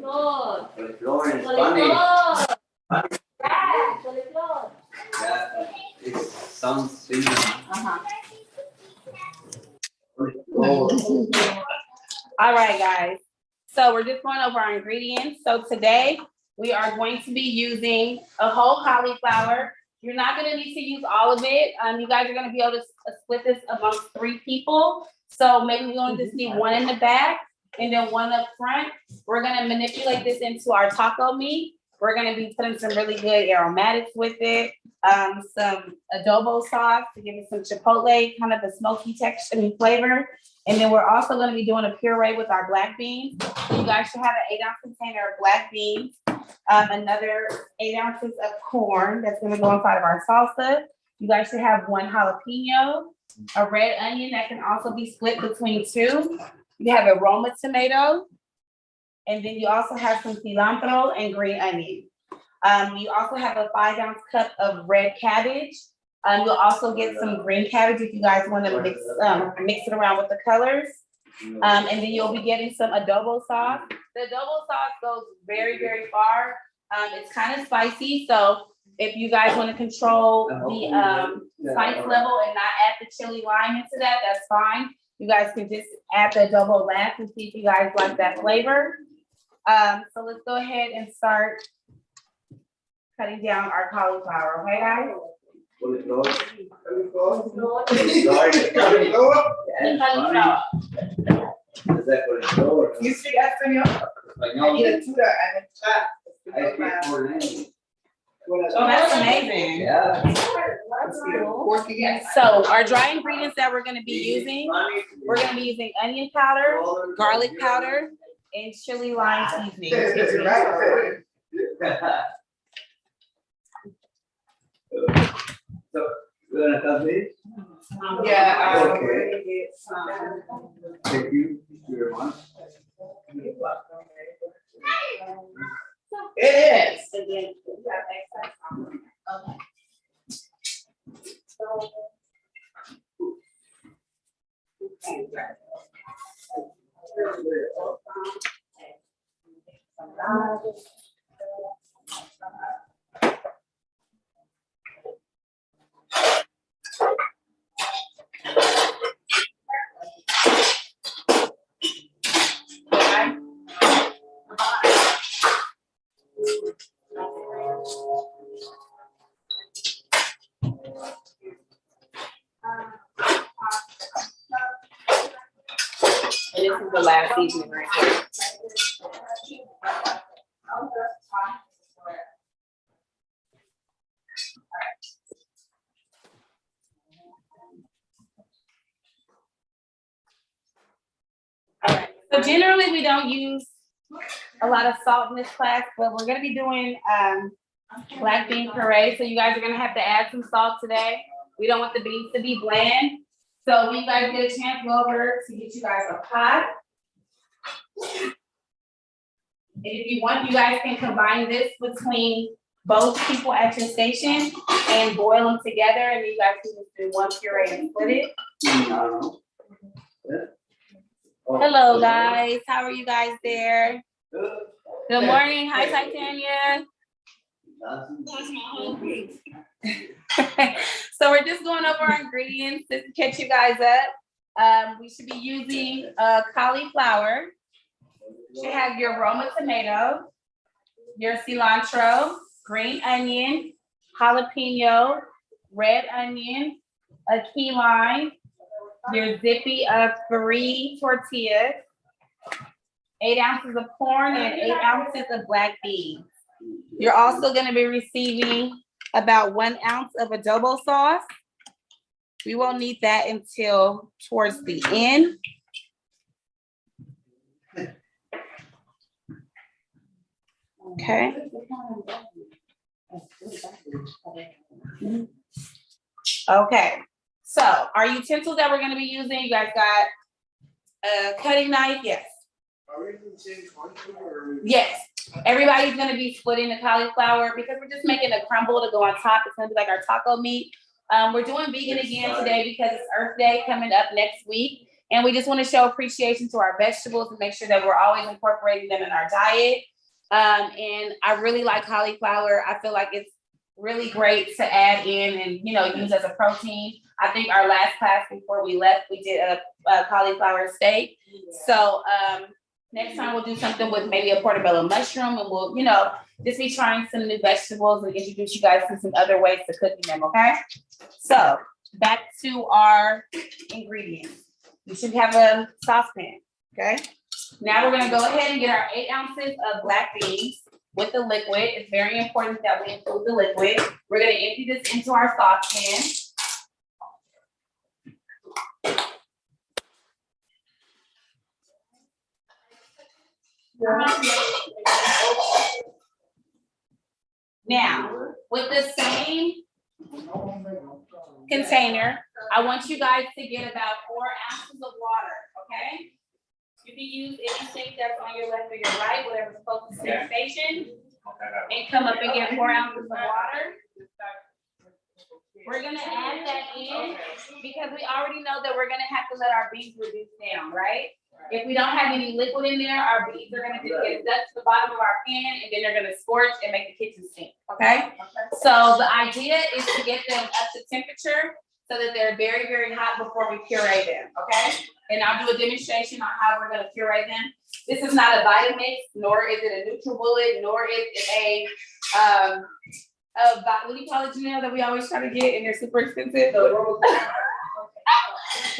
Cauliflower in Spanish. Yeah, cauliflower. Yeah, it sounds similar. All right, guys. So we're just going over our ingredients. So today we are going to be using a whole cauliflower. You're not going to need to use all of it. You guys are going to be able to split this amongst 3 people. So maybe we're going to just need 1 in the back and then 1 up front. We're going to manipulate this into our taco meat. We're going to be putting some really good aromatics with it. Some adobo sauce to give it some chipotle, kind of a smoky texture and flavor. And then we're also going to be doing a puree with our black beans. So you guys should have an 8-ounce container of black beans, another 8 ounces of corn that's going to go inside of our salsa. You guys should have 1 jalapeno, a red onion that can also be split between 2. You have a Roma tomato, and then you also have some cilantro and green onion. You also have a 5-ounce cup of red cabbage. You'll also get some green cabbage if you guys want to mix it around with the colors. And then you'll be getting some adobo sauce. The adobo sauce goes very, very far. It's kind of spicy, so if you guys want to control the spice level and not add the chili lime into that, that's fine. You guys can just add the adobo last and see if you guys like that flavor. So let's go ahead and start cutting down our cauliflower, okay, guys? You speak Espanol? I need a tutor and a chat. Oh, that's amazing. Yeah. So our dry ingredients that we're going to be using, we're going to be using onion powder, garlic powder, and chili lime seasoning. So, we're gonna cut this? Yeah. Okay. Thank you very much. It is. Okay. And this is the last seasoning right here. All right. So generally we don't use a lot of salt in this class, but we're gonna be doing black bean puree. So you guys are gonna have to add some salt today. We don't want the beans to be bland. So when you guys get a chance, go over to get you guys a pot. And if you want, you guys can combine this between both people at your station and boil them together, and you guys can just do 1 puree and split it. Hello guys, how are you guys there? Good morning, hi Titania. So we're just going over our ingredients just to catch you guys up. We should be using cauliflower. You should have your Roma tomato, your cilantro, green onion, jalapeno, red onion, a key lime, your zippy of 3 tortillas, 8 ounces of corn, and 8 ounces of black beans. You're also going to be receiving about 1 ounce of adobo sauce. We won't need that until towards the end. Okay. Okay. So our utensils that we're going to be using, you guys got a cutting knife. Yes. Are we using the same quantity or? Yes. Everybody's going to be splitting the cauliflower because we're just making a crumble to go on top. It's going to be like our taco meat. We're doing vegan again today because it's Earth Day coming up next week. And we just want to show appreciation to our vegetables and make sure that we're always incorporating them in our diet. And I really like cauliflower. I feel like it's really great to add in and, you know, use as a protein. I think our last class before we left, we did a cauliflower steak. So next time we'll do something with maybe a portobello mushroom, and we'll, you know, just be trying some new vegetables and introduce you guys to some other ways to cooking them, okay? So back to our ingredients. You should have a saucepan, okay? Now we're gonna go ahead and get our 8 ounces of black beans with the liquid. It's very important that we include the liquid. We're gonna empty this into our saucepan. Now, with the same container, I want you guys to get about 4 ounces of water, okay? You can use anything that's on your left or your right, whatever's closest to your station, and come up and get 4 ounces of water. We're gonna add that in because we already know that we're gonna have to let our beans reduce down, right? If we don't have any liquid in there, our beans are gonna just get stuck to the bottom of our pan, and then they're gonna scorch and make the kitchen stink, okay? So the idea is to get them up to temperature so that they're very, very hot before we puree them, okay? And I'll do a demonstration on how we're gonna puree them. This is not a Vitamix, nor is it a NutriBullet, nor is it what do you call it, Janelle, that we always try to get and they're super expensive?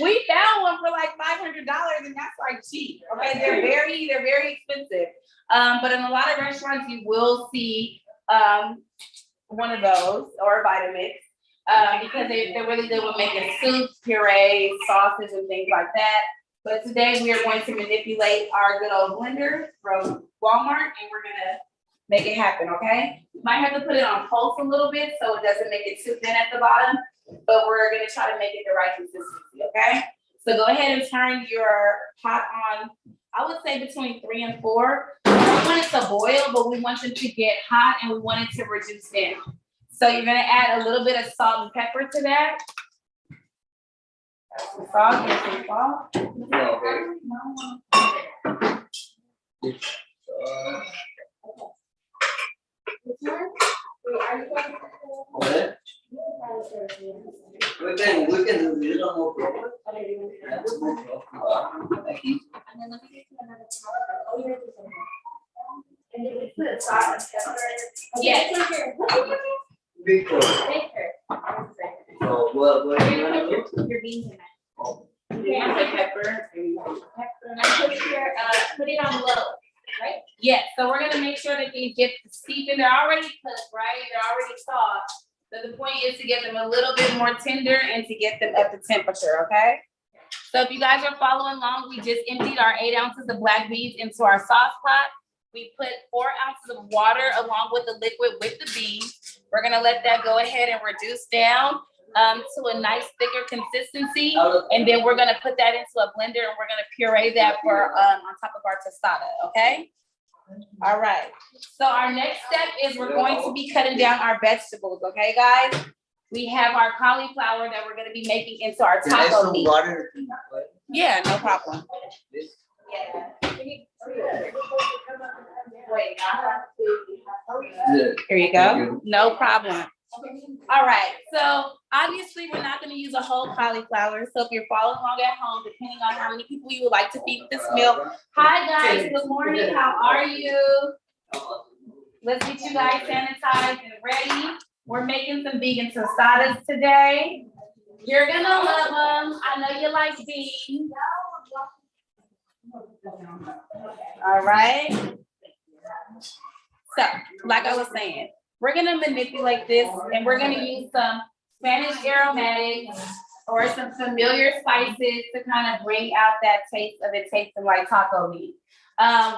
We found one for like $500 and that's like cheap. Okay, they're very expensive. But in a lot of restaurants you will see one of those or a Vitamix because they're really good with making soups, purees, sauces, and things like that. But today we are going to manipulate our good old blender from Walmart and we're gonna make it happen, okay? You might have to put it on pulse a little bit so it doesn't make it too thin at the bottom, but we're gonna try to make it the right consistency, okay? So go ahead and turn your pot on, I would say between 3 and 4. We don't want it to boil, but we want it to get hot and we want it to reduce down. So you're gonna add a little bit of salt and pepper to that. Some salt, get some salt. We can do this, no problem. Thank you. Yes. Big one. So, what do you want to do? Your beans in it. Oh. Pepper. Put it on low, right? Yes, so we're gonna make sure that they get steep and they're already cooked, right? They're already soft. So the point is to get them a little bit more tender and to get them up to temperature, okay? So if you guys are following along, we just emptied our 8 ounces of black beans into our sauce pot. We put 4 ounces of water along with the liquid with the beans. We're gonna let that go ahead and reduce down to a nice thicker consistency. And then we're gonna put that into a blender and we're gonna puree that for on top of our tostada, okay? All right, so our next step is we're going to be cutting down our vegetables, okay, guys? We have our cauliflower that we're gonna be making into our taco meat. Water. Yeah, no problem. This. Yeah. Good. Here you go. No problem. All right, so obviously we're not gonna use a whole cauliflower. So if you're following along at home, depending on how many people you would like to feed with this meal. Hi guys, good morning, how are you? Let's get you guys sanitized and ready. We're making some vegan tostadas today. You're gonna love them. I know you like beans. All right. So, like I was saying, we're gonna manipulate this and we're gonna use some Spanish aromatics or some familiar spices to kind of bring out that taste of it tasting like taco meat.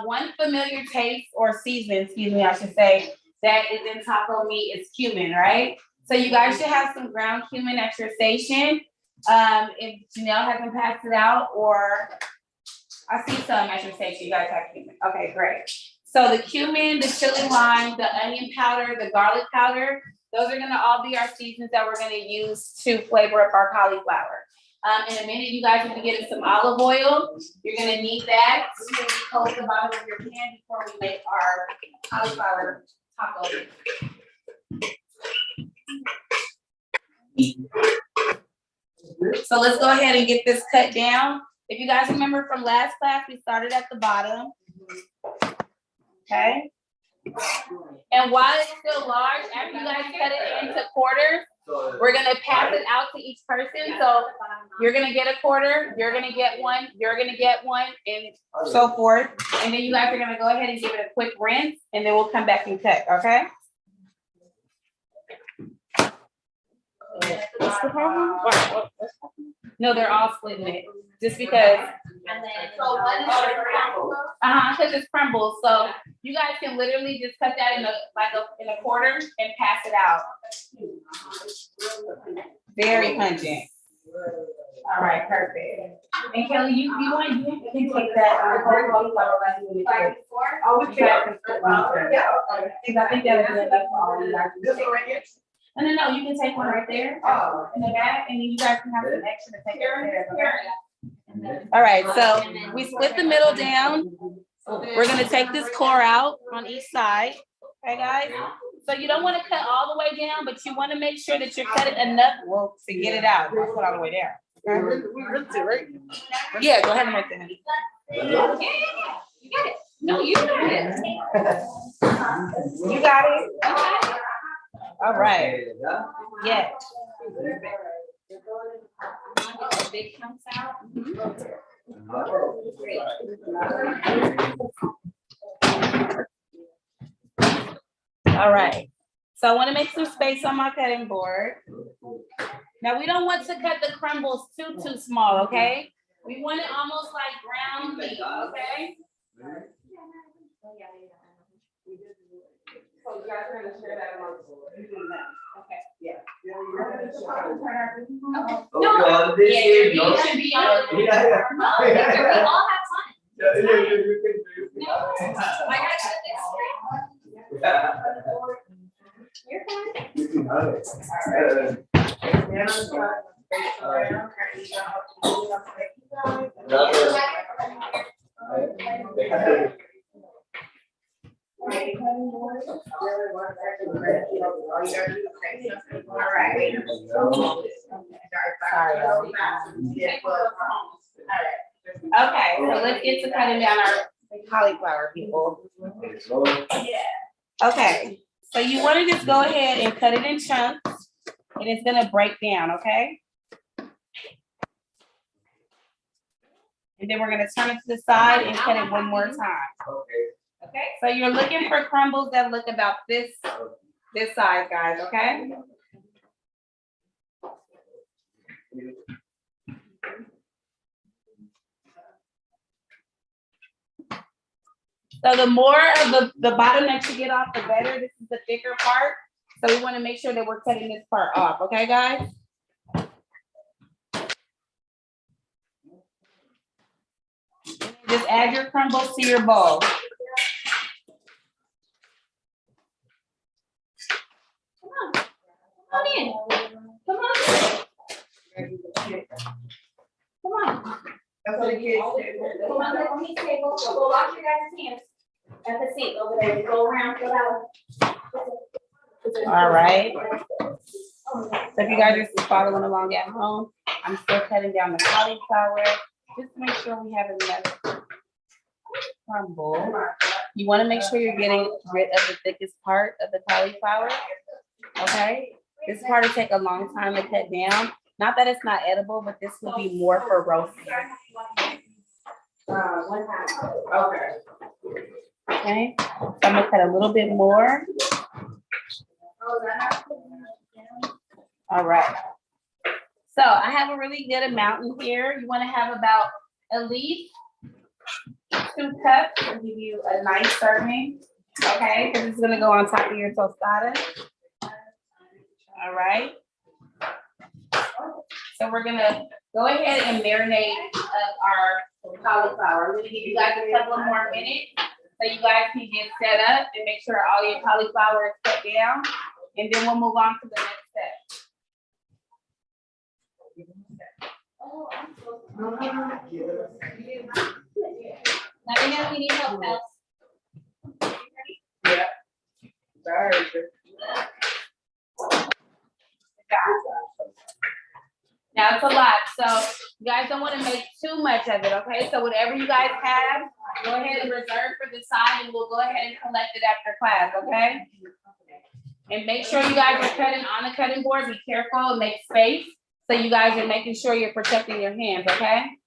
One familiar taste or season, excuse me, I should say, that is in taco meat is cumin, right? So you guys should have some ground cumin at your station. If Janelle hasn't passed it out, or I see some at your station, you guys have cumin. Okay, great. So the cumin, the chili lime, the onion powder, the garlic powder, those are gonna all be our seasons that we're gonna use to flavor up our cauliflower. In a minute, you guys will be getting some olive oil. You're gonna need that to coat the bottom of your pan before we make our cauliflower tacos. So let's go ahead and get this cut down. If you guys remember from last class, we started at the bottom. Okay. And while it's still large, after you guys cut it into quarters, we're gonna pass it out to each person. So you're gonna get a quarter, you're gonna get one, you're gonna get one, and so forth. And then you guys are gonna go ahead and give it a quick rinse, and then we'll come back and cut, okay? What's the problem? No, they're all splitting it, just because. Because it's crumbles. So you guys can literally just cut that in a quarter and pass it out. Very pungent. All right, perfect. And Kelly, you can take that. Oh, we can. I think that is enough for all you guys. No, you can take one right there in the back, and then you guys can have some extra to take there. All right, so we split the middle down. We're gonna take this core out on each side, okay, guys? So you don't want to cut all the way down, but you want to make sure that you're cutting enough to get it out. Don't put all the way down. Okay? We ripped it, right? Yeah, go ahead and rip it. You got it. No, you got it. You got it. All right. Yeah. Big comes out. All right. So I want to make some space on my cutting board. Now we don't want to cut the crumbles too small, okay? We want it almost like ground meat, okay? So you guys are gonna share that amongst you. Okay. Yeah. No, Yeah, you should be on. we all have fun. I gotta cut this straight. You're fine. Okay, so let's get to cutting down our cauliflower, people. Okay, so you want to just go ahead and cut it in chunks, and it's gonna break down, okay? And then we're gonna turn it to the side and cut it one more time. Okay, so you're looking for crumbles that look about this size, guys, okay? So the more of the bottom that you get off, the better. This is the thicker part. So we want to make sure that we're cutting this part off, okay, guys? Just add your crumbles to your bowl. Come on in. Come on. Come on. That's what the kids do. Come on, on the table, so go wash your guys' hands at the sink over there. Go around, go out. All right. So if you guys are just following along at home, I'm still cutting down the cauliflower just to make sure we have enough crumble. You want to make sure you're getting rid of the thickest part of the cauliflower. Okay, this part will take a long time to cut down. Not that it's not edible, but this will be more for roasting. Okay, so I'm gonna cut a little bit more. All right. So I have a really good amount in here. You want to have about at least 2 cups to give you a nice serving. Okay, because it's gonna go on top of your tostada. All right. So we're gonna go ahead and marinate our cauliflower. I'm gonna give you guys a couple of more minutes so you guys can get set up and make sure all your cauliflower is cut down, and then we'll move on to the next step. Let me know if you need help, else. Yeah. Sorry. Now it's a lot, so you guys don't want to make too much of it, okay? So whatever you guys have, go ahead and reserve for the side, and we'll go ahead and collect it after class, okay? And make sure you guys are cutting on the cutting board. Be careful and make space, so you guys are making sure you're protecting your hands, okay?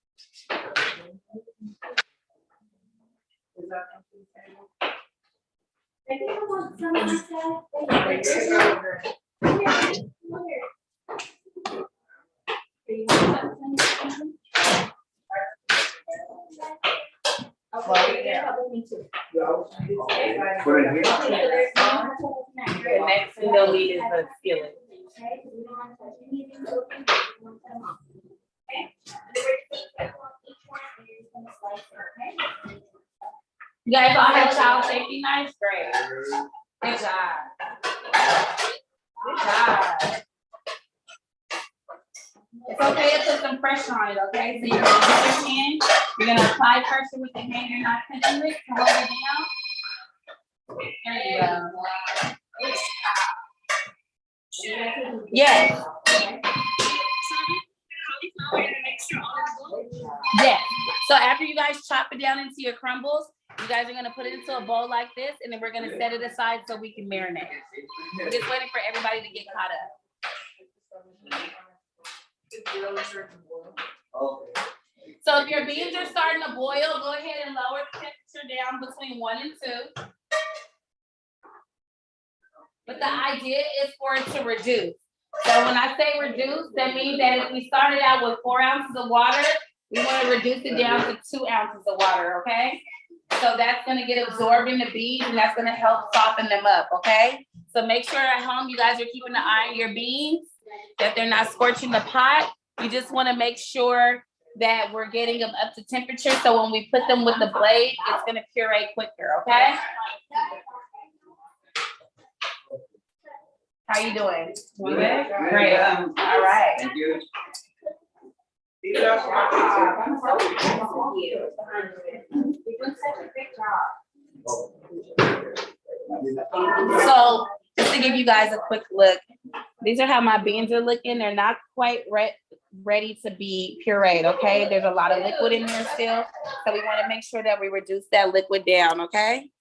Put it here. The next thing they'll need is a skillet. You guys all have child safety knives? Great. Good job. Good job. It's okay to put some pressure on it, okay? So you're gonna get your hand, you're gonna apply pressure with the hand you're not touching it, to hold it down. There you go. Yes. Yes. So after you guys chop it down into your crumbles, you guys are gonna put it into a bowl like this, and then we're gonna set it aside so we can marinate. We're just waiting for everybody to get caught up. Okay. So if your beans are starting to boil, go ahead and lower the temperature down between 1 and 2. But the idea is for it to reduce. So when I say reduce, that means that if we started out with 4 ounces of water, we want to reduce it down to 2 ounces of water, okay? So that's gonna get absorbed in the beans, and that's gonna help soften them up, okay? So make sure at home you guys are keeping an eye on your beans, that they're not scorching the pot. You just wanna make sure that we're getting them up to temperature, so when we put them with the blade, it's gonna puree quicker, okay? How you doing? Doing good? Great. All right. Thank you. So just to give you guys a quick look, these are how my beans are looking. They're not quite ready to be pureed, okay? There's a lot of liquid in there still. So we want to make sure that we reduce that liquid down, okay?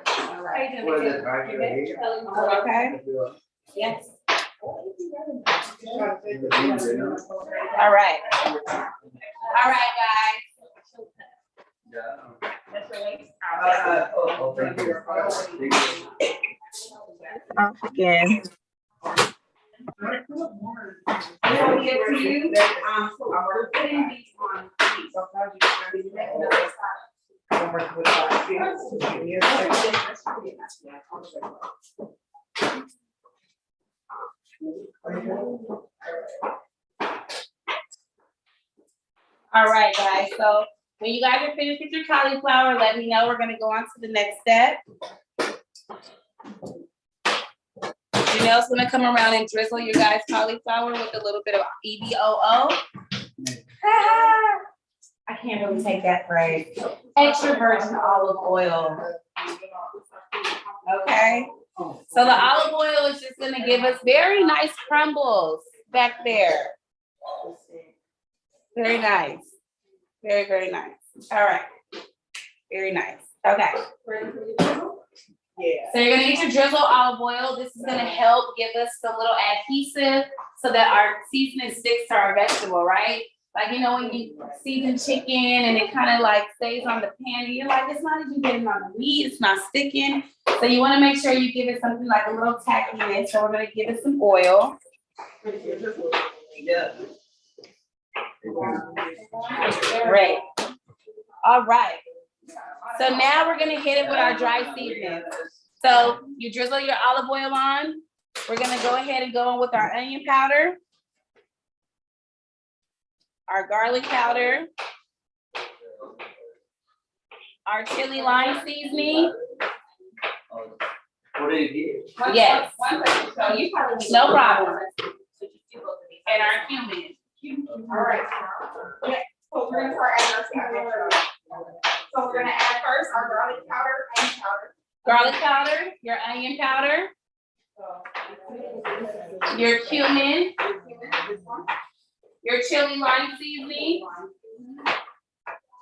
All right. What is it, right here? Okay. Yes. All right. All right, guys. Yeah. That's your waist. Thank you. Thank you. Off again. All right, guys. So when you guys are finished with your cauliflower, let me know. We're gonna go on to the next step. Janelle's gonna come around and drizzle your guys' cauliflower with a little bit of EVOO. I can't really take that phrase. Extra virgin olive oil. Okay. So the olive oil is just gonna give us very nice crumbles back there. Very nice. Very, very nice. All right. Very nice. Okay. Yeah. So you're gonna need your drizzle olive oil. This is gonna help give us a little adhesive so that our seasoning sticks to our vegetable, right? Like, you know, when you season chicken and it kind of like stays on the pan, and you're like, it's not even getting on the meat, it's not sticking. So you wanna make sure you give it something like a little tackiness. So we're gonna give it some oil. Yeah. Great. All right. So now we're gonna hit it with our dry seasoning. So you drizzle your olive oil on. We're gonna go ahead and go in with our onion powder, our garlic powder, our chili lime seasoning, already here. Yes. One person, so you probably. need- No problem. So just do both of these. And our cumin. All right. Okay, so we're gonna start adding our seasoning. So we're gonna add first our garlic powder and powder. Garlic powder, your onion powder, your cumin, your chili lime seasoning.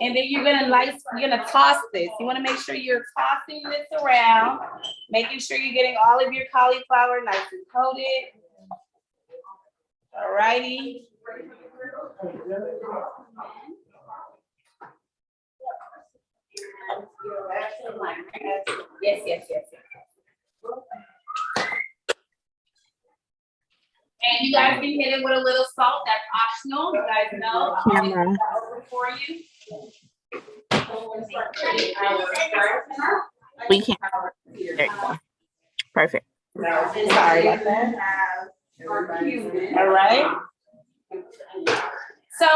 And then you're gonna toss this. You wanna make sure you're tossing this around, making sure you're getting all of your cauliflower nice and coated. Alrighty. Yes. And you guys can hit it with a little salt. That's optional. You guys know. Camera. For you. We can't. There you go. Perfect. Sorry about that. All right. So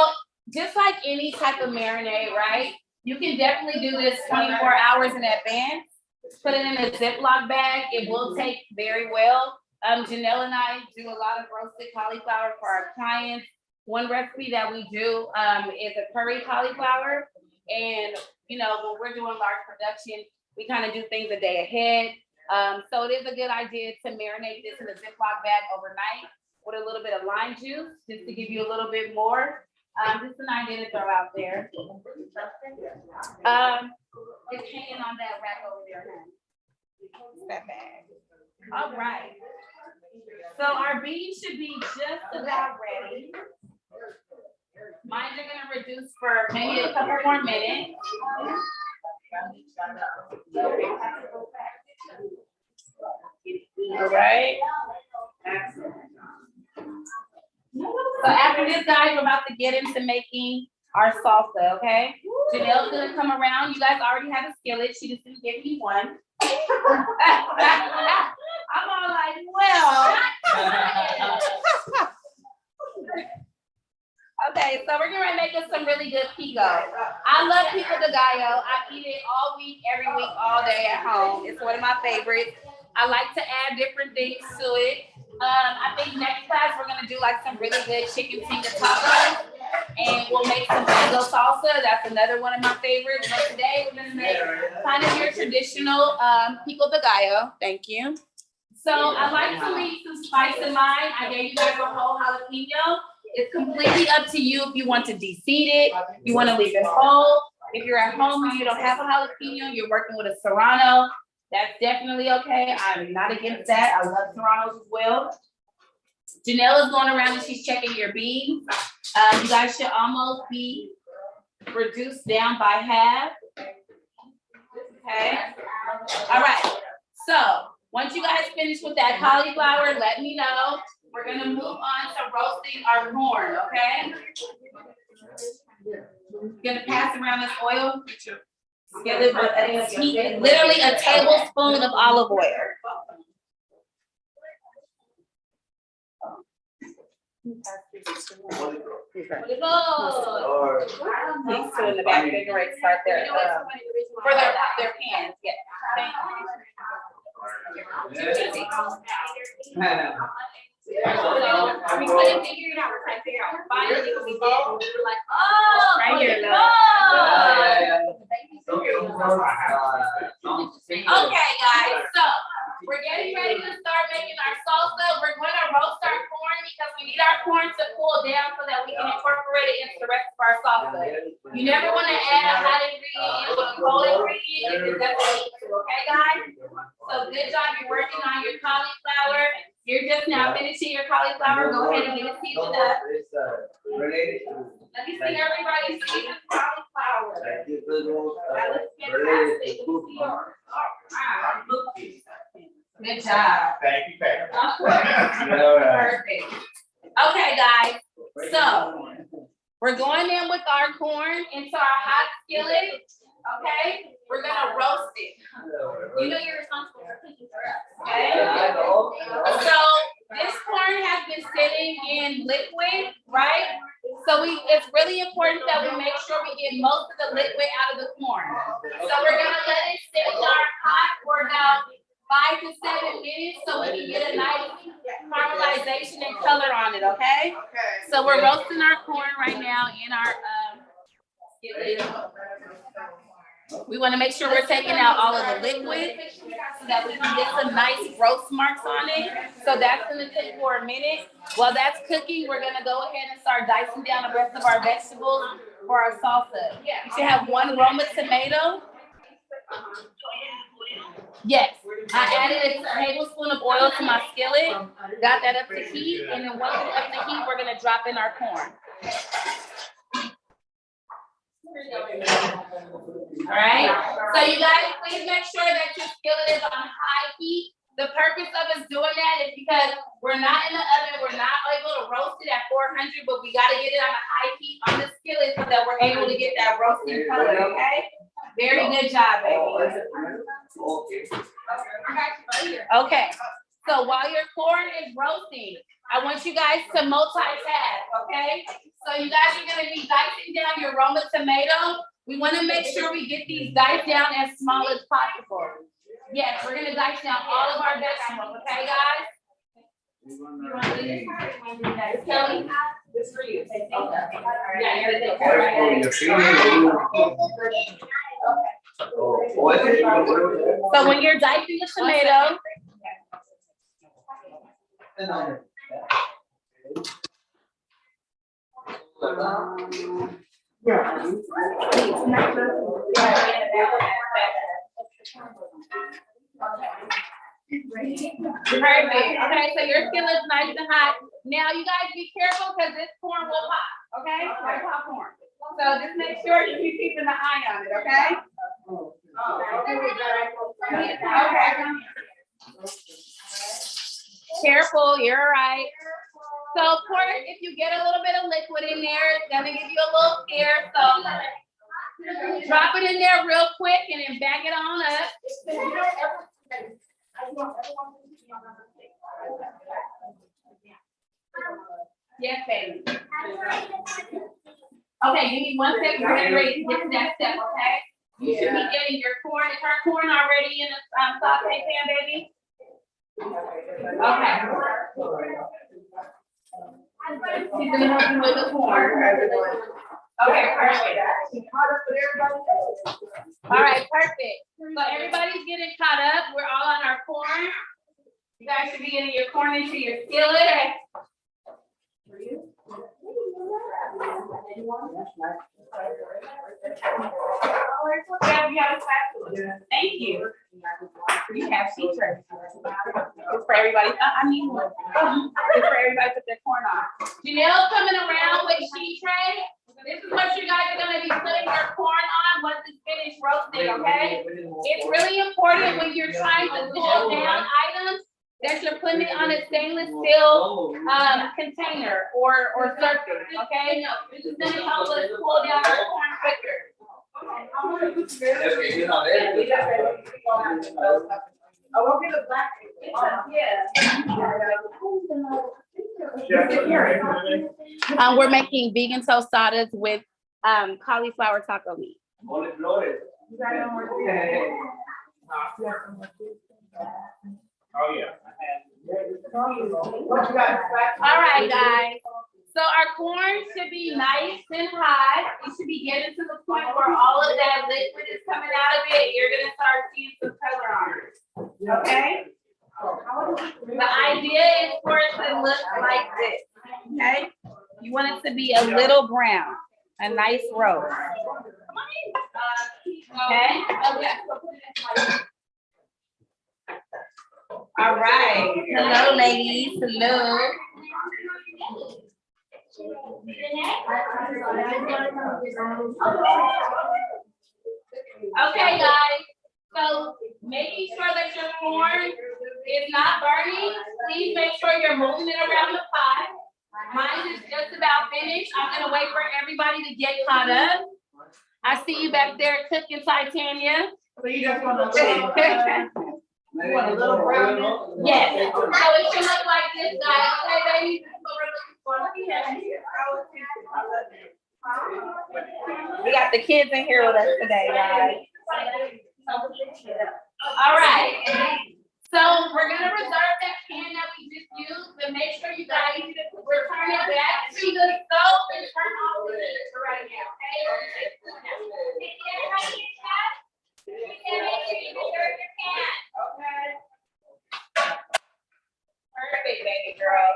just like any type of marinade, right? You can definitely do this 24 hours in advance. Put it in a Ziploc bag. It will take very well. Janelle and I do a lot of roasted cauliflower for our clients. One recipe that we do is a curry cauliflower. And, you know, when we're doing large production, we kind of do things a day ahead. So it is a good idea to marinate this in a Ziploc bag overnight with a little bit of lime juice, just to give you a little bit more. Just an idea to throw out there. It's hanging on that rack over there. That bag. All right. So our beans should be just about ready. Mine are gonna reduce for maybe a couple more minutes. All right. So after this, guys, we're about to get into making our salsa, okay? Janelle's gonna come around. You guys already have a skillet. She just didn't give me one. I'm all like, well. Okay, so we're gonna make us some really good pico. I love pico de gallo. I eat it all week, every week, all day at home. It's one of my favorites. I like to add different things to it. I think next class we're gonna do like some really good chicken tinga tacos, and we'll make some mango salsa. That's another one of my favorites. But today we're gonna make kind of your traditional pico de gallo. Thank you. So I like to leave some spice in mine. I gave you guys a whole jalapeno. It's completely up to you if you want to de-seed it, you want to leave it whole. If you're at home and you don't have a jalapeno, you're working with a serrano, that's definitely okay. I'm not against that. I love serranos as well. Janelle is going around and she's checking your beans. You guys should almost be reduced down by half. Okay. All right. So once you guys finish with that cauliflower, let me know. We're gonna move on to roasting our corn, okay? Gonna pass around this oil. Skillet with a literally a tablespoon of olive oil. Or. These two in the back, they're going to start their for their pans. Yes. We couldn't figure it out. We're trying to figure out. Finally, we did. We were like, oh, right here, okay, guys. So we're getting ready to start making our salsa. We're going to roast our corn because we need our corn to cool down so that we can incorporate it into the rest of our salsa. You never want to add a hot ingredient into a cold ingredient. It's definitely okay, guys. So good job. You're working on your cauliflower. You're just now finishing your cauliflower. Go ahead and get it seasoned up. Let me see everybody season cauliflower. That looks fantastic. Good job. Thank you, Perfect. Okay, guys. So we're going in with our corn into our hot skillet. Okay, we're gonna roast it. You know you're responsible for cooking for us. Okay. So this corn has been sitting in liquid, right? So it's really important that we make sure we get most of the liquid out of the corn. So we're gonna let it sit in our pot for about 5 to 7 minutes so we can get a nice caramelization and color on it, okay? So we're roasting our corn right now in our skillet. We want to make sure we're taking out all of the liquid so that we can get some nice roast marks on it. So that's going to take for a minute. While that's cooking, we're going to go ahead and start dicing down the rest of our vegetables for our salsa. You should have 1 Roma tomato. Yes, I added a tablespoon of oil to my skillet, got that up to heat, and then once it's up to heat, we're going to drop in our corn. All right, so you guys, please make sure that your skillet is on high heat. The purpose of us doing that is because we're not in the oven, we're not able to roast it at 400, but we got to get it on a high heat on the skillet so that we're able to get that roasting color, okay? Very good job, baby. Okay, so while your corn is roasting, I want you guys to multitask, okay? So you guys are gonna be dicing down your Roma tomato. We wanna make sure we get these diced down as small as possible. Yes, we're gonna dice down all of our vegetables, okay, guys? You wanna do this part or you wanna do that? Kelly? This for you. Okay. Yeah, you're gonna take care of it. So when you're dicing the tomato, perfect. Okay, so your skillet's nice and hot. Now you guys be careful because this corn will pop. Okay, like popcorn. So just make sure you keep keeping an eye on it. Okay. Okay. Careful, you're all right. So of course, if you get a little bit of liquid in there, it's gonna give you a little scare. So drop it in there real quick and then back it on up. Yes, baby. Okay, you need 1 second. We're getting ready to get to that step, okay? You should be getting your corn. Is our corn already in the saute pan, baby? Okay. He's gonna help you with the corn. Okay, perfect. All right, perfect. So everybody's getting caught up. We're all on our corn. You guys should be getting your corn into your skillet. Thank you. You have secrets. It's for everybody. I need one. It's for everybody to put their corn on. Janelle coming around with sheet tray. This is what you guys are gonna be putting your corn on once it's finished roasting, okay? It's really important when you're trying to cool down items that you're putting it on a stainless steel container or surface, okay? This is gonna help us cool down our corn quicker. We're making vegan tostadas with cauliflower taco meat. Oh, yeah. All right, guys. So our corn should be nice and hot. It should be getting to the point where all of that liquid is coming out of it. You're gonna start seeing some color on it. Okay? The idea is for it to look like this. Okay? You want it to be a little brown, a nice roast. Okay? All right. Hello, ladies. Hello. Okay, guys. So making sure that your corn is not burning, please make sure you're moving it around the pot. Mine is just about finished. I'm gonna wait for everybody to get caught up. I see you back there cooking, Titania. So you just want to You want a little brown? Yes. So it should look like this, guys. Okay, baby? We got the kids in here with us today, guys. All right. So we're gonna reserve that pan that we just used, but make sure you guys return it back to the stove and turn off the heat for right now, okay? Perfect, baby girl.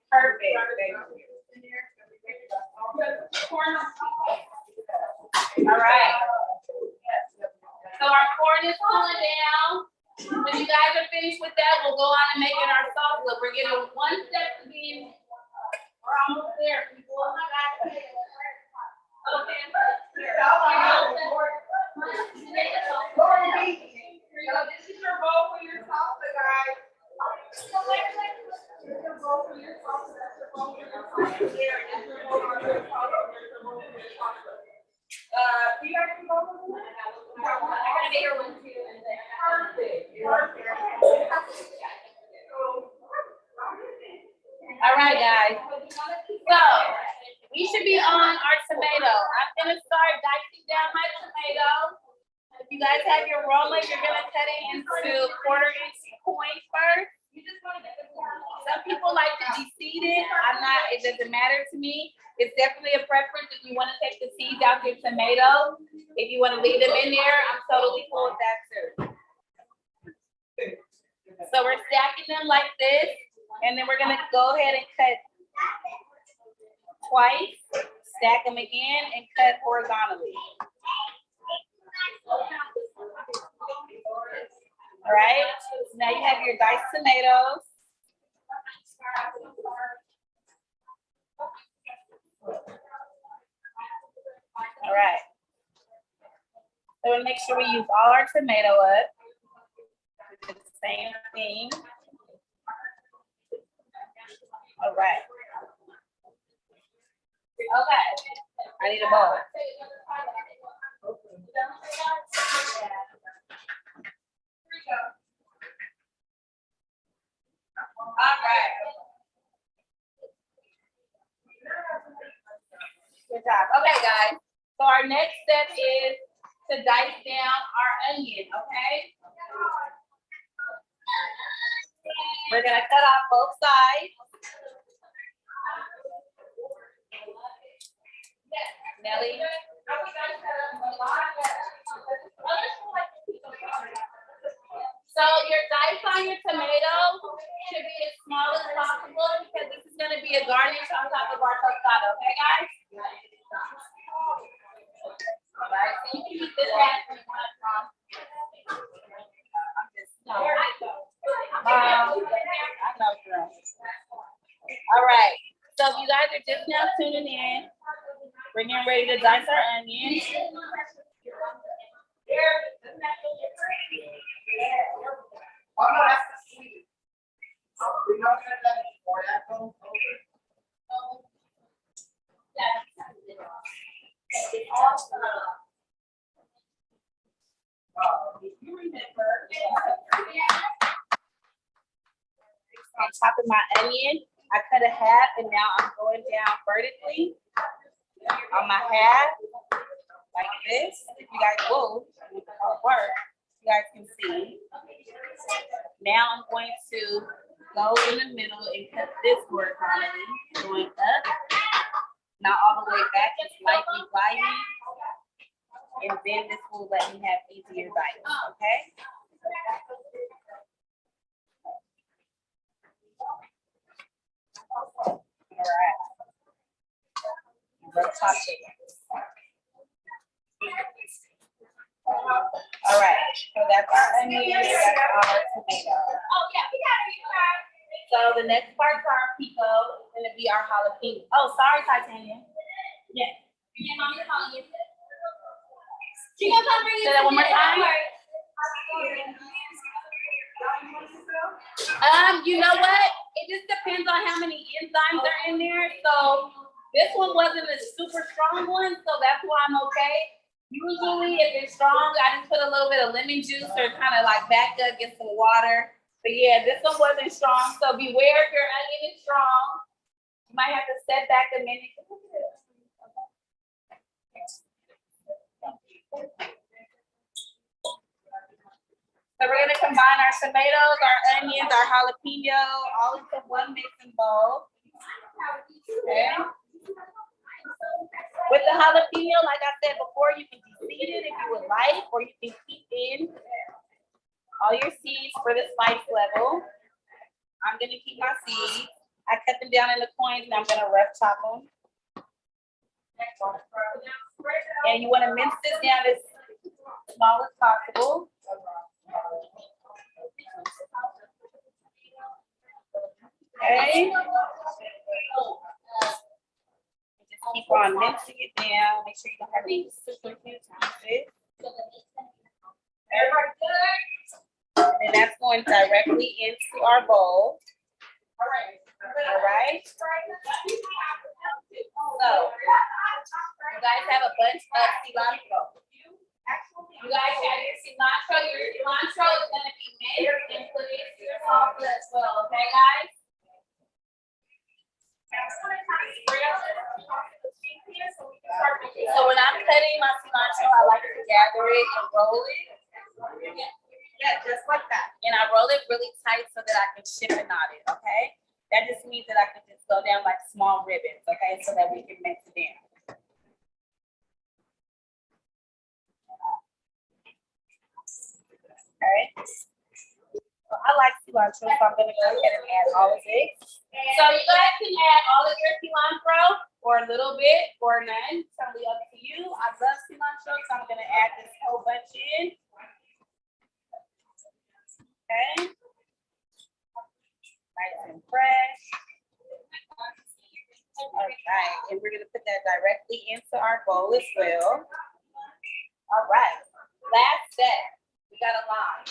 Perfect. All right. So our corn is cooling down. When you guys are finished with that, we'll go on and make it our salsa. We're getting one step to being, we're almost there, people. Okay. This is your bowl for your salsa, guys. This is your bowl for your salsa. That's your bowl for your salsa. There, that's your bowl for your salsa. There's your bowl for your salsa. Do you guys can go with one? I got a bigger one too. Perfect. All right, guys. So we should be on our tomato. I'm gonna start dicing down my tomato. If you guys have your roller, you're gonna cut it into 1/4-inch points first. Some people like to de-seed it. I'm not, it doesn't matter to me. It's definitely a preference if you want to take the seeds out your tomato. If you want to leave them in there, I'm totally cool with that too. So we're stacking them like this, and then we're gonna go ahead and cut twice, stack them again, and cut horizontally. All right, so now you have your diced tomatoes. All right. So we'll make sure we use all our tomato up. Do the same thing. All right. Okay. I need a bowl. All right. Good job. Okay, guys. So our next step is to dice down our onion, okay? We're gonna cut off both sides. Nelly. So your dice on your tomato should be as small as possible because this is gonna be a garnish on top of our tostada, okay, guys? All right, so you can use this hand if you want from. I know, girl. All right, so if you guys are just now tuning in, we're getting ready to dice our onions. Oh, no, that's the sweet. We don't have that before, that's all. On top of my onion, I cut a half and now I'm going down vertically on my half like this. If you guys will work, you guys can see. Now I'm going to go in the middle and cut this horizontally, going up, not all the way back, just lightly gliding. And then this will let me have easier bites, okay? All right. Let's top it. All right, so that's our onion, that's our tomato. So the next part for our pico is gonna be our jalapeno. Oh, sorry, Titania. Yes. Say that one more time. You know what? It just depends on how many enzymes are in there. So this one wasn't a super strong one, so that's why I'm okay. Usually, if it's strong, I just put a little bit of lemon juice or kind of like back up, get some water. But yeah, this one wasn't strong, so beware if your onion is strong. You might have to step back a minute. So we're gonna combine our tomatoes, our onions, our jalapeno, all into one mixing bowl. Okay. With the jalapeno, like I said before, you can deseed it if you would like, or you can keep in all your seeds for the spice level. I'm gonna keep my seeds. I cut them down into coins and I'm gonna rough chop them. And you wanna mince this down as small as possible. Okay. Just keep on mincing it down. Make sure you don't have any super huge pieces. And that's going directly into our bowl. All right. So you guys have a bunch of cilantro. You guys have your cilantro. Your cilantro is going to be minced and put into your salsa as well. Okay, guys? So when I'm cutting my cilantro, I like to gather it and roll it. Yeah, just like that. And I roll it really tight so that I can ship and knot it, okay? That just means that I can just go down like small ribbons, okay? So that we can mix it in. All right. So I like cilantro, so I'm gonna go ahead and add all of it. So you guys can add all of your cilantro or a little bit or none. It's totally up to you. I love cilantro, so I'm gonna add this whole bunch in. Okay. Nice and fresh. All right, and we're gonna put that directly into our bowl as well. All right, last step, we got a lime.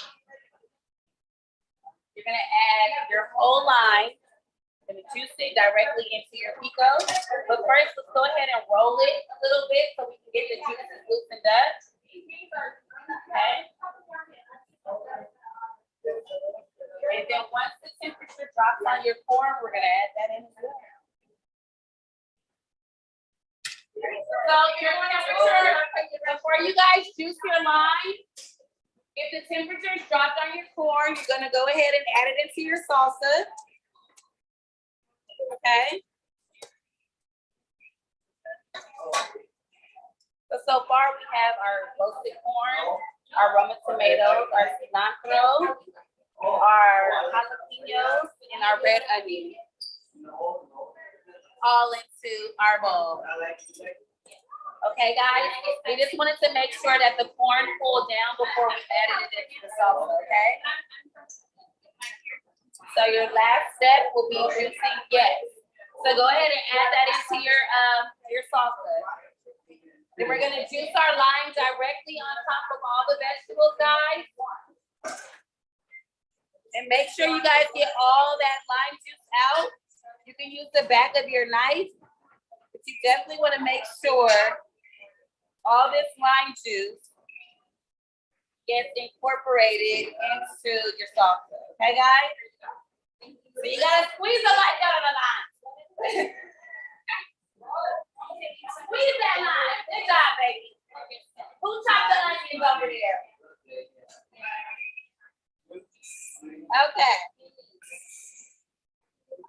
You're gonna add your whole lime, gonna juice it directly into your pico. But first, let's go ahead and roll it a little bit so we can get the juices loosened up. Okay. And then once the temperature drops on your corn, we're gonna add that in as well. So your temperature, before you guys juice your lime, if the temperature's dropped on your corn, you're gonna go ahead and add it into your salsa. Okay. So far we have our roasted corn, our Roma tomatoes, our cilantro, our jalapenos, and our red onion, all into our bowl. Okay, guys, we just wanted to make sure that the corn cooled down before we added it into the salsa, okay? So your last step will be juicing, yes. So go ahead and add that into your salsa. Then we're gonna juice our lime directly on top of all the vegetables, guys. And make sure you guys get all that lime juice out. You can use the back of your knife, but you definitely want to make sure all this lime juice gets incorporated into your salsa. Okay, guys? So you gotta squeeze the life out of the lime. Squeeze that lime. Good job, baby. Who chopped the onions over there? Okay.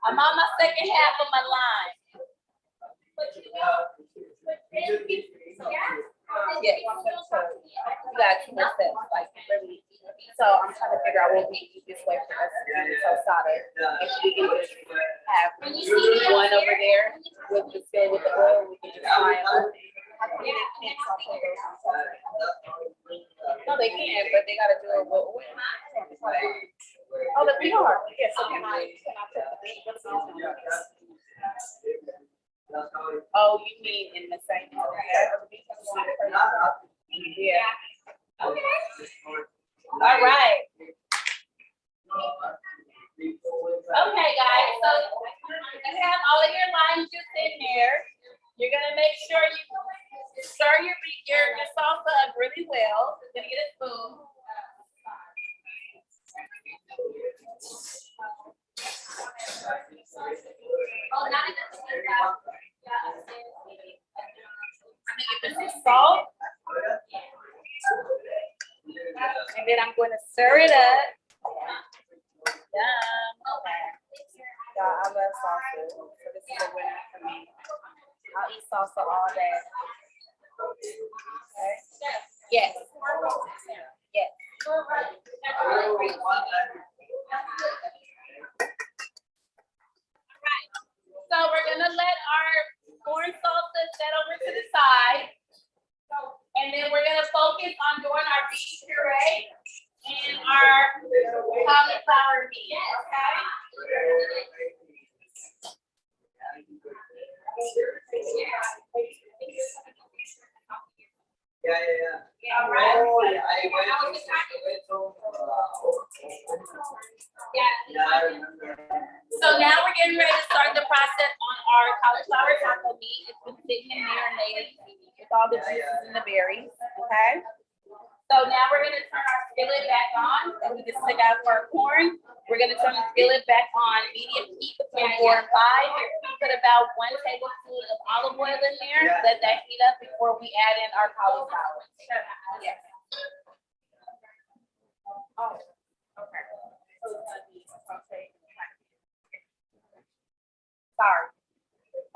I'm on my second half of my line. Yeah. You got too much sense, like really. So I'm trying to figure out what we eat this way for us to be so solid. If we can just have one over there with the fill with the oil, we can just fry them. No, they can, but they gotta do it with oil. Oh, but we are. Yes, so can I put the meat? Oh, you mean in the same? Yeah. Okay. All right. Okay, guys. So you have all of your lime juice in there. You're gonna make sure you stir your salsa up really well. You're gonna get a spoon. Oh, not in the spoon. I'm gonna get the salt. And then I'm going to stir it up. Yum. Okay. Y'all, I love salsa. So this is a winner for me. I'll eat salsa all day. Okay. Yes. Yes. Alright. So we're gonna let our corn salsa set over to the side. And then we're gonna focus on doing our beef puree and our cauliflower meat, okay? Yeah. All right. Oh, yeah, I went to, Yeah. I remember. So now we're getting ready to start the process on our cauliflower taco meat. It's been sitting and marinating with all the juices and the berries, okay? So now we're gonna turn our skillet back on, and we just took out for our corn. We're gonna turn the skillet back on medium heat between 4 and 5. We put about 1 tablespoon of olive oil in there. Let that heat up before we add in our cauliflower. Yes. Oh, okay. Sorry.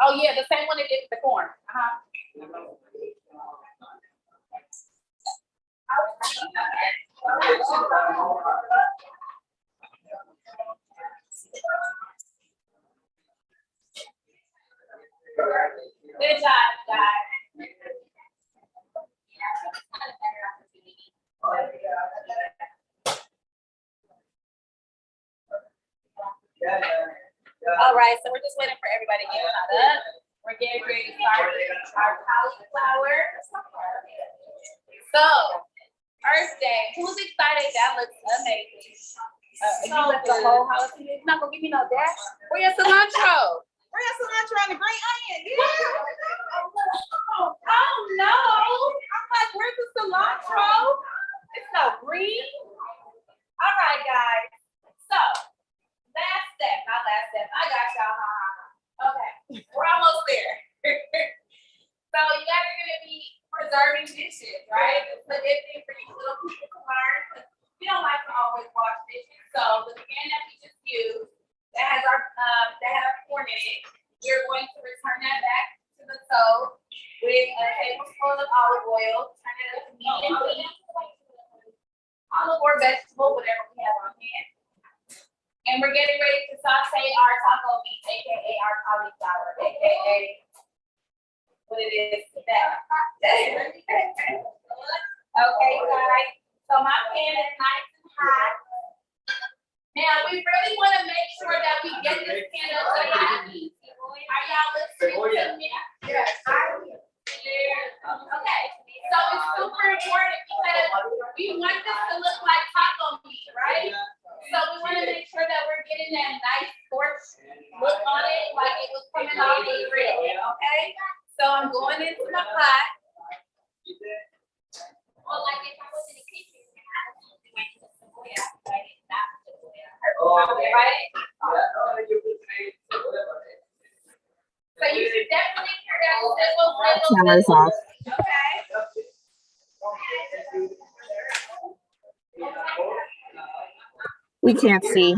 Oh yeah, the same one that did the corn. Good job, guys. All right, so we're just waiting for everybody to get caught up. We're getting ready to start our cauliflower. So, Earth Day, who's excited? That looks amazing. You let the whole house, you're not gonna give me no dash. Where your cilantro? Bring us cilantro and the green onion. Yeah. Oh no! I'm like, where's the cilantro? It's so green. All right, guys. So, last step, not last step. I got y'all. Okay, we're almost there. So you guys are gonna be preserving dishes, right? It's a good thing for you little people to learn, because we don't like to always wash dishes. So the pan that we just used that has our corn in it, you're going to return that back to the stove with a tablespoon of olive oil. Turn it up to medium heat. Olive or vegetable, whatever we have on hand. And we're getting ready to saute our taco meat, aka our cauliflower, aka what it is that. Okay, guys. So my pan is nice and hot. Now we really want to make sure that we get this pan up to hot heat. Are y'all listening to me? Yes. Okay. So it's super important because we want this to look like taco meat, right? So we want to make sure that we're getting that nice scorched look on it, like it was coming off the grill, okay? So I'm going into my pot. Well, like if I was in the kitchen, right? So you should definitely hear that Camera's off. okay? We can't see.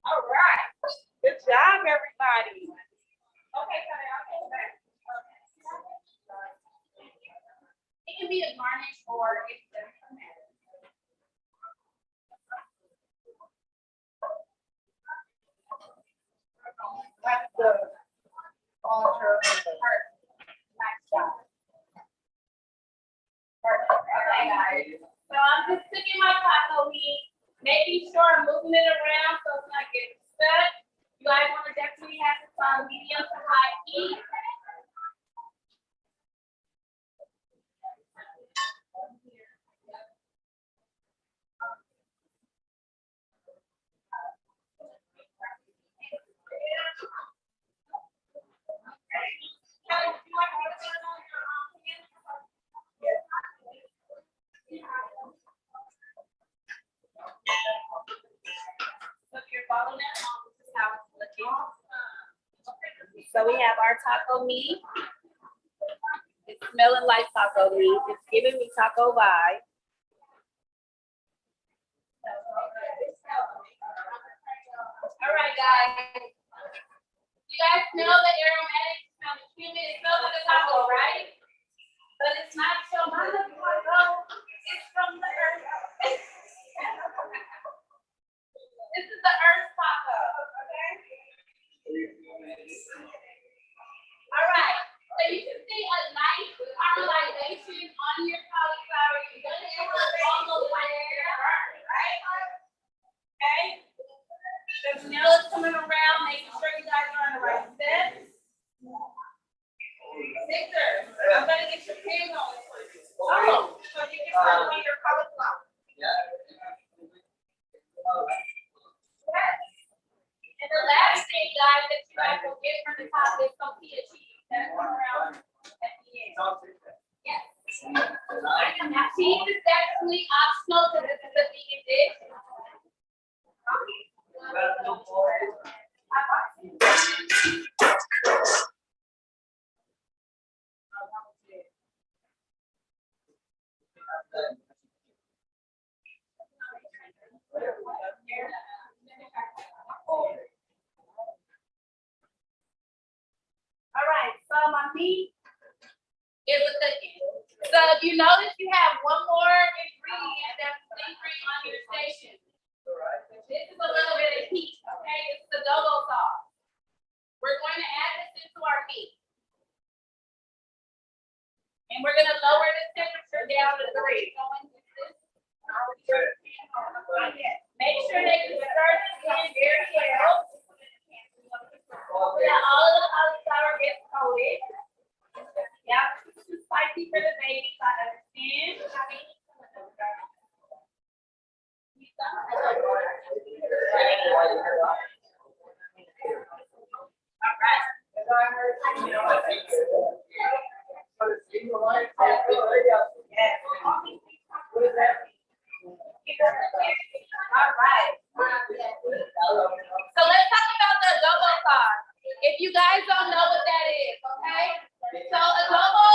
All right. Good job, everybody. Okay, it can be a garnish or it doesn't matter. That's the cilantro. Nice job. Okay, guys. So I'm just sticking my taco meat, making sure I'm moving it around so it's not getting stuck. You guys want to definitely have this on medium to high heat. So we have our taco meat. It's smelling like taco meat. It's giving me taco vibe. All right, guys. You guys smell the aromatic, smell the cumin, it smells like a taco, right? But it's not so much of a taco. It's from the earth. This is the earth taco, okay? All right. So you can see a nice caramelization on your cauliflower. You're gonna get almost like right? Okay. The smell is coming around, making sure you guys are on the right steps. Victor, I'm gonna get your hands on this. Oh, so you can start on your cauliflower. Yes. And the last thing, guys, that you guys will get from the top is some pita cheese that come around at the end. Yes. Now, cheese is actually optional because this is a vegan dish. All right, so my meat is a cooking. So if you notice, you have one more ingredient that's lingering on your station. This is a little bit of heat, okay? It's the adobo sauce. We're going to add this into our meat. And we're going to lower the temperature down to 3. Make sure that you stir this in very well. That all of the cauliflower gets coated. Yeah, it's too spicy for the baby, so I understand. All right. All right. So let's talk about the adobo sauce. If you guys don't know what that is, okay? So adobo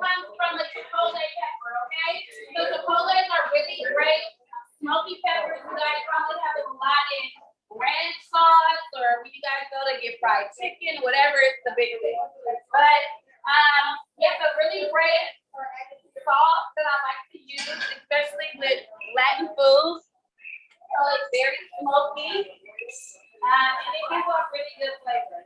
comes from the chipotle pepper, okay? So chipotles are really great smoky peppers. You guys probably have a lot in ranch sauce, or when you guys go to get fried chicken, whatever, it's the big thing. But it's a really great sauce that I like to use, especially with Latin foods. So it's very smoky, and it gives a really good flavor.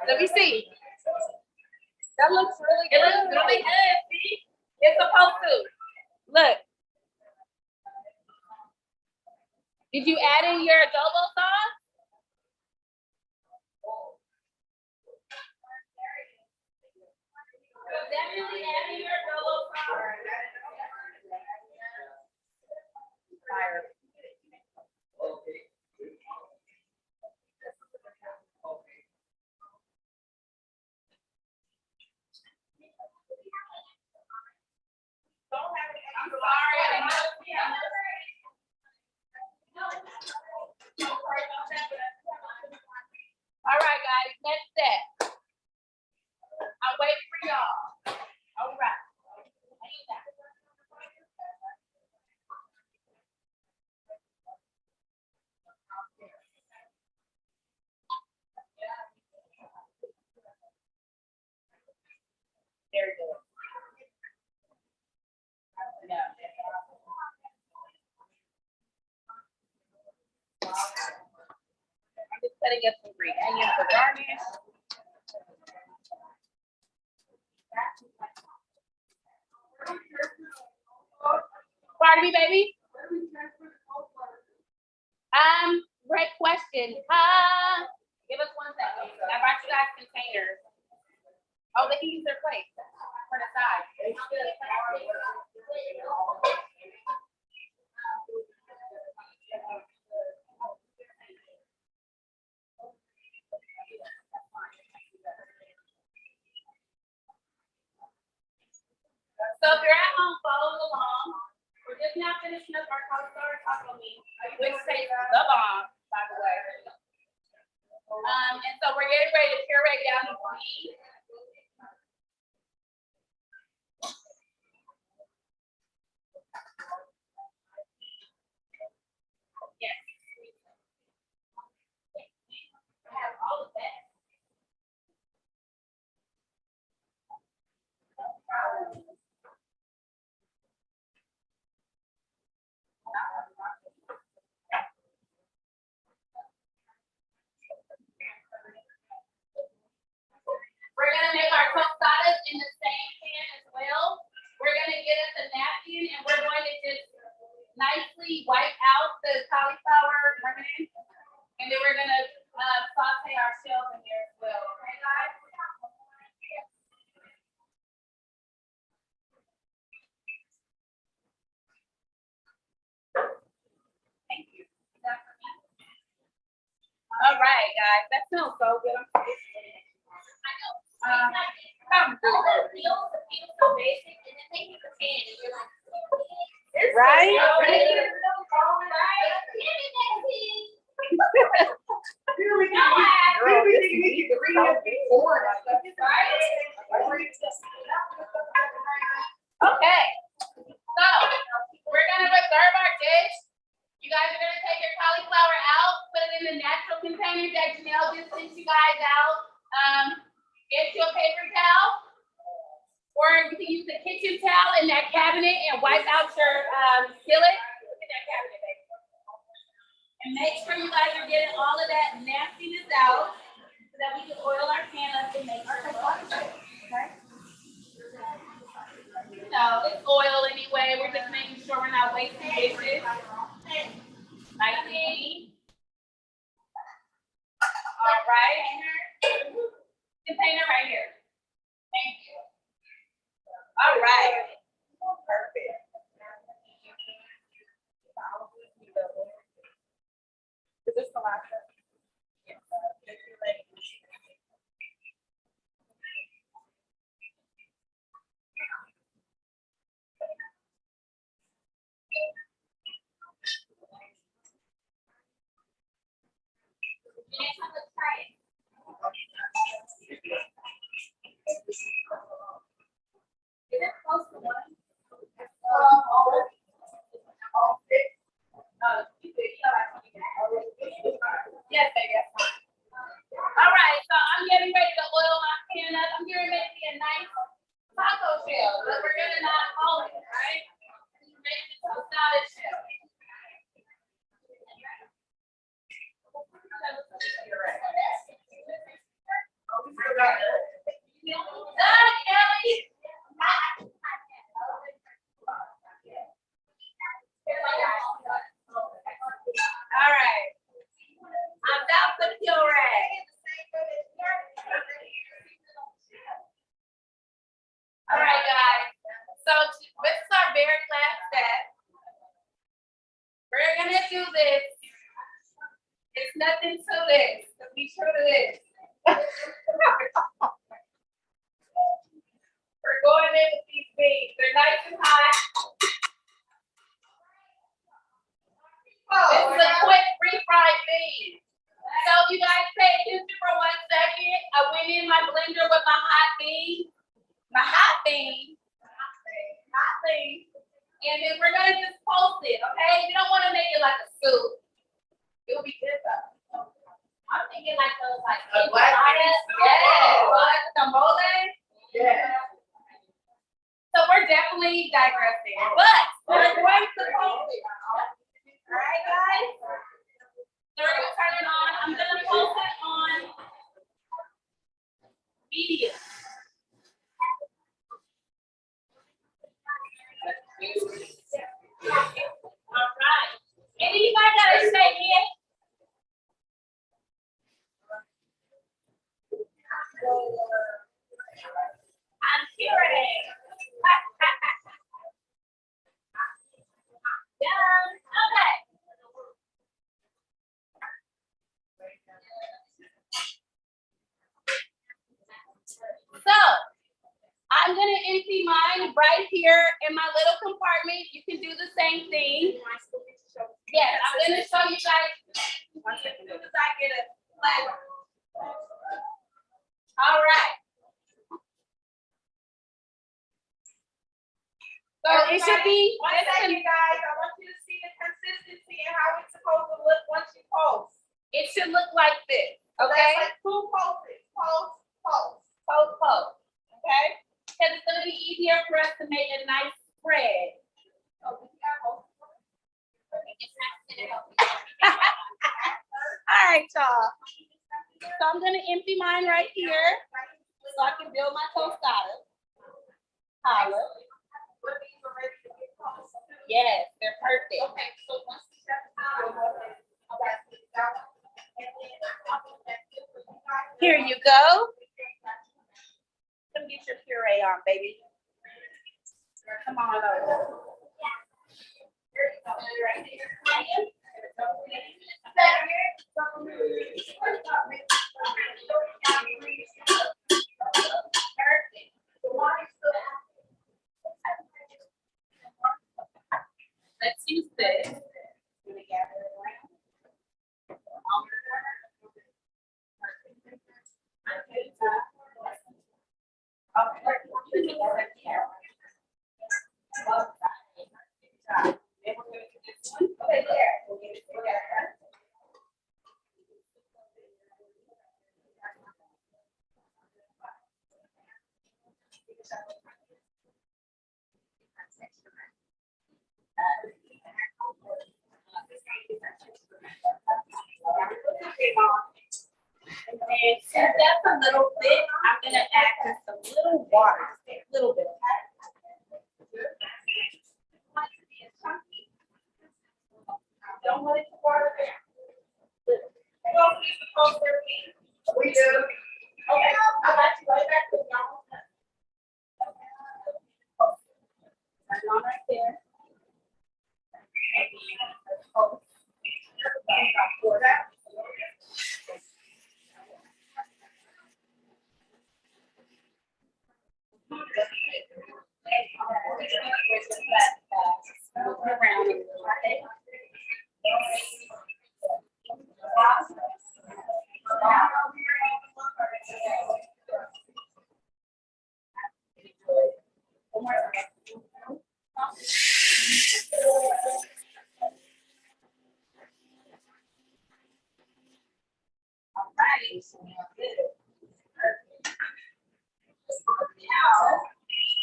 Let me see. That looks really good. It looks really good. See? It's supposed to. Look. Did you add in your adobo sauce? So definitely add in your adobo sauce. Fire. Okay. I'm sorry. All right, guys, next step. I'll wait for y'all. All right. There you go. Yeah. I'm just setting up some green onions for garnish. Pardon me, baby. Great question. Give us 1 second. I brought you guys containers. Oh, they can use their plates for the side. finishing up our cauliflower taco meat, which tastes the bomb, by the way. And so we're getting ready to puree down the meat. Yes. I have all of that. We're gonna make our tostadas in the same pan as well. We're gonna get us a napkin and we're going to just nicely wipe out the cauliflower remnants. And then we're gonna saute our shells in there as well. Okay, guys? Thank you. Is that for me? All right, guys. That smells so good. I know. Feels so basic, and then they give a pan, and you're like, Right? Okay, so we're gonna reserve our dish. You guys are gonna take your cauliflower out, put it in the natural container that Janelle just sent you guys out. Get you a paper towel, or you can use the kitchen towel in that cabinet and wipe out your skillet. Look at that cabinet, baby. And make sure you guys are getting all of that nastiness out so that we can oil our pan up and make our tostadas. Okay? You know, it's oil anyway. We're just making sure we're not wasting dishes. Nice and easy. All right. Container right here. Thank you. All right. Perfect. Is this the last one? Yes. Next time, let's try it. Is it close to one? Yes, baby, that's fine. All right, so I'm getting ready to oil my pan up. I'm getting ready to be a nice taco shell, but we're gonna not hold it, right? We're making it tostada shell. Kelly. All right. I'm about to puree. All right, guys. So this is our very last step. We're gonna do this. It's nothing to this. So be true to this. We're going in with these beans. They're nice and hot. This is a quick refried bean. So if you guys pay attention for 1 second, I went in my blender with my hot bean. And then we're gonna just pulse it, okay? You don't want to make it like a soup. It'll be good though. I'm thinking like those like A black bean soup? like the mole. Yeah. So we're definitely digressing, but we're going to pulse it. All right, guys. So we're gonna turn it on. I'm gonna pulse it on medium. All right. And then you guys gotta shake it. I'm curious. Done. Okay. I'm gonna empty mine right here in my little compartment. You can do the same thing. Yes, I'm gonna show you guys as soon as I get a flag. All right. So it should be. One second, guys. I want you to see the consistency and how it's supposed to look once you post. It should look like this. Okay? Okay. Like two posts. Post. Okay. Because it's gonna be easier for us to make a nice spread. All right, y'all. So I'm gonna empty mine right here so I can build my tostada. Holla. Yes, they're perfect. Okay, so once you set the time, Here you go. Come get your puree on, baby. Come on over. Let's use this. And then since that's a little bit, I'm gonna add just a little water, a little bit. don't want it to water down. Well, we supposed to be. We do. Okay, I got you right back to y'all. Turn on right there. Now,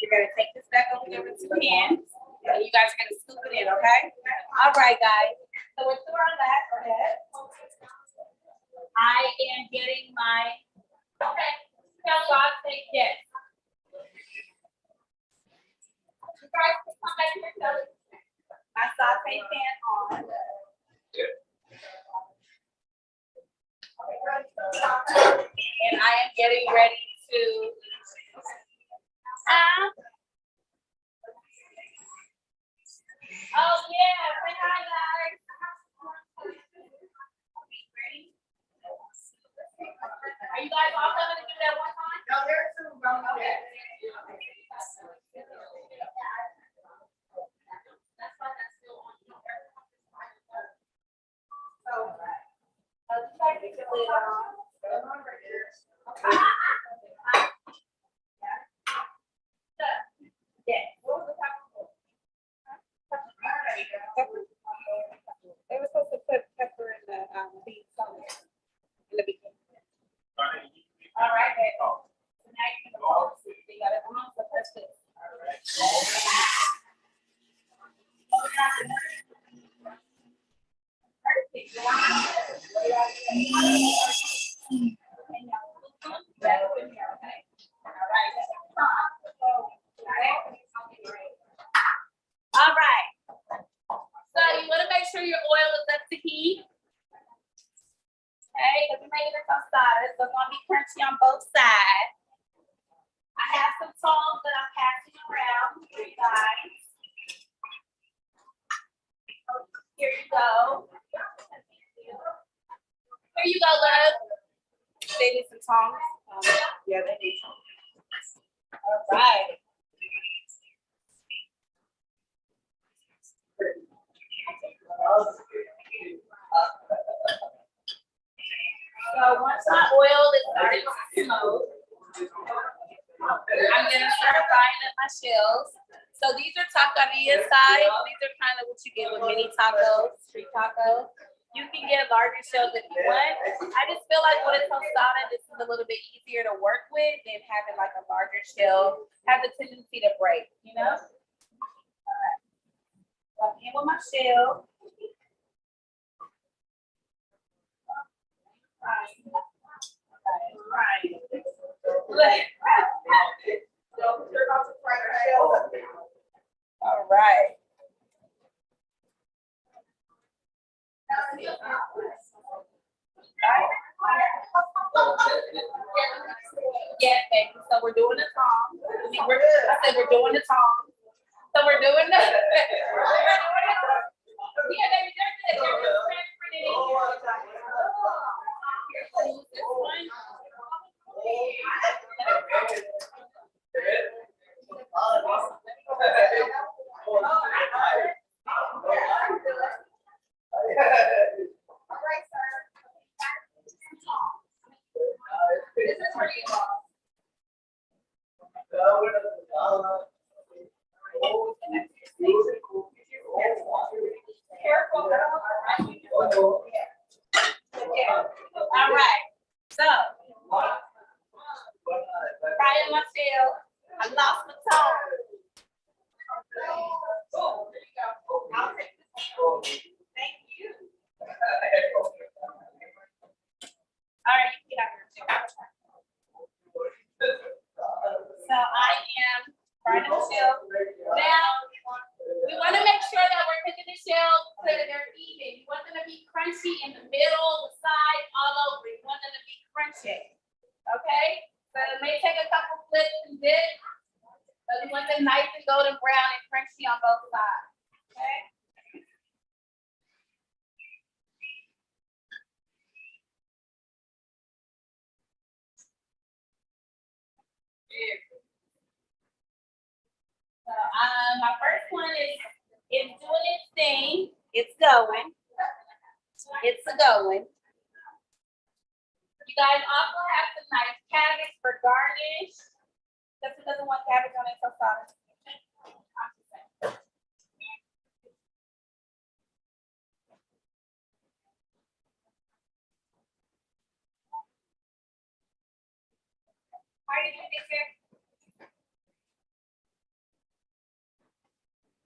you're gonna take this back over there with 2 hands, and you guys are gonna scoop it in, okay? All right, guys. So we're through our last step. I am getting my, okay, tell God, say yes. You guys can come back here, tell us. My saute pan on. And I am getting ready to oh yeah, say hi guys. Are you guys all coming to do that one time? No, there's two. Okay. That's why that's still on. So, Just like to get it on. Yes. what was the top of They were supposed to put pepper in the beans in the beginning. All right, baby. So now you can go. You got it on the first thing. All right. So you want to make sure your oil is up to heat. Okay, because we're making a tostada, so it's going to be crunchy on both sides. I have some tongs that I'm passing around for you guys. Here you go. Here you go, love. They need some tongs. Yeah, they need tongs. All right. I'm gonna start frying up my shells. So these are taqueria size. These are kind of what you get with mini tacos, street tacos. You can get larger shells if you want. I just feel like with a tostada, this is a little bit easier to work with than having like a larger shell. Have the tendency to break, you know? All right. So I'm in with my shell. Right. All right. Yes, baby. So we're doing the tongs. I said we're doing the tongs. So we're doing the. Yeah, baby, they're good. They're just transferring it in. Here's this one. This is for you. Careful. All right. So, frying my tail. I lost my tongue. I'll take this one. Thank you. All right, you get out here too. So I am frying the shell. Now, we want to make sure that we're cooking the shells so that they're even. You want them to be crunchy in the middle, the sides, all over. You want them to be crunchy. Okay? So it may take a couple flips and dips. But we want them nice and golden brown and crunchy on both sides. Okay? So my first one is doing its thing. It's going. It's a going. You guys also have some nice cabbage for garnish. Because who doesn't want cabbage on their tostada? How did you get there?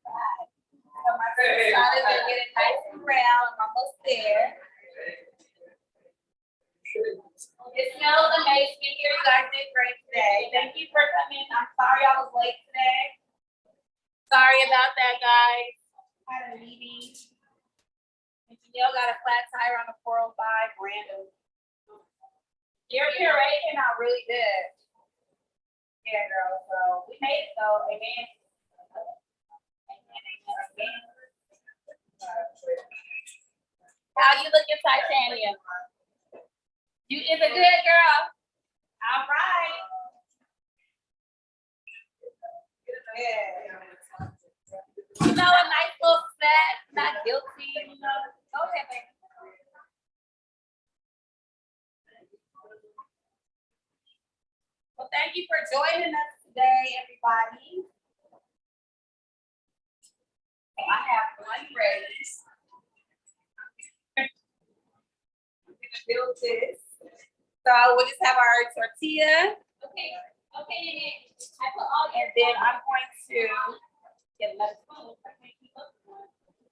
So my tostadas are getting nice and brown. I'm almost there. It smells amazing here. You guys did great today. Thank you for coming. I'm sorry I was late today. Sorry about that, guys. I had a meeting. And Janelle got a flat tire on the 405 random. Your puree came out really good. Yeah, girl. So we made it though. Amen. How you looking, Titania? You is a good girl. All right. Yeah. You know, a nice little snack, not guilty, you know. Go ahead, baby. Well, thank you for joining us today, everybody. I have one raise. I'm gonna build this. So we'll just have our tortilla. Okay. Okay. I put all. And then I'm going to get another spoon.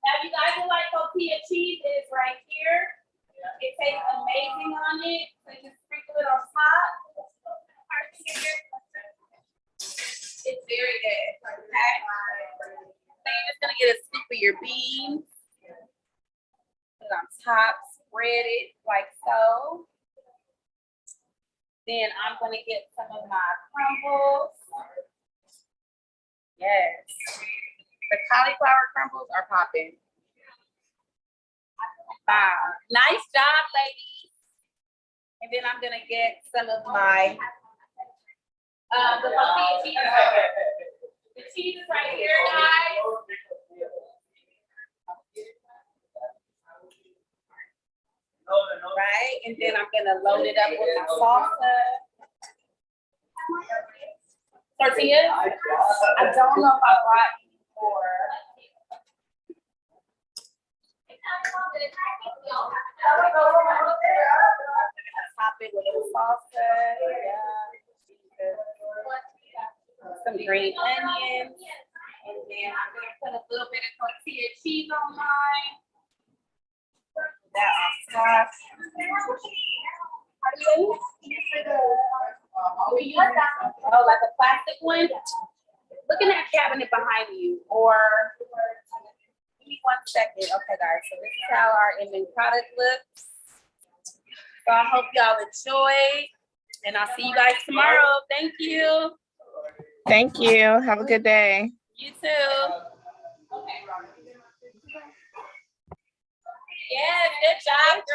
Now, you guys will like tortilla cheese. It is right here. It tastes amazing on it. So you just sprinkle it on top. It's very good. Okay. So you're just gonna get a scoop of your beans. Put it on top. Spread it like so. Then I'm gonna get some of my crumbles. Yes. The cauliflower crumbles are popping. Wow. Nice job, ladies. And then I'm gonna get some of my the tortilla cheese. The cheese is right here, guys. Right, and then I'm gonna load it up with my salsa. Tortillas? I don't know if I brought any more. Top it with a salsa. Yeah. Some green onions. And then I'm gonna put a little bit of tortilla cheese on mine. That on top. Oh, like a plastic one? Look in that cabinet behind you, or give me 1 second. Okay, guys, so this is how our ending product looks. So I hope y'all enjoy, and I'll see you guys tomorrow. Thank you. Thank you. Have a good day. You too. Yes, good job, girl.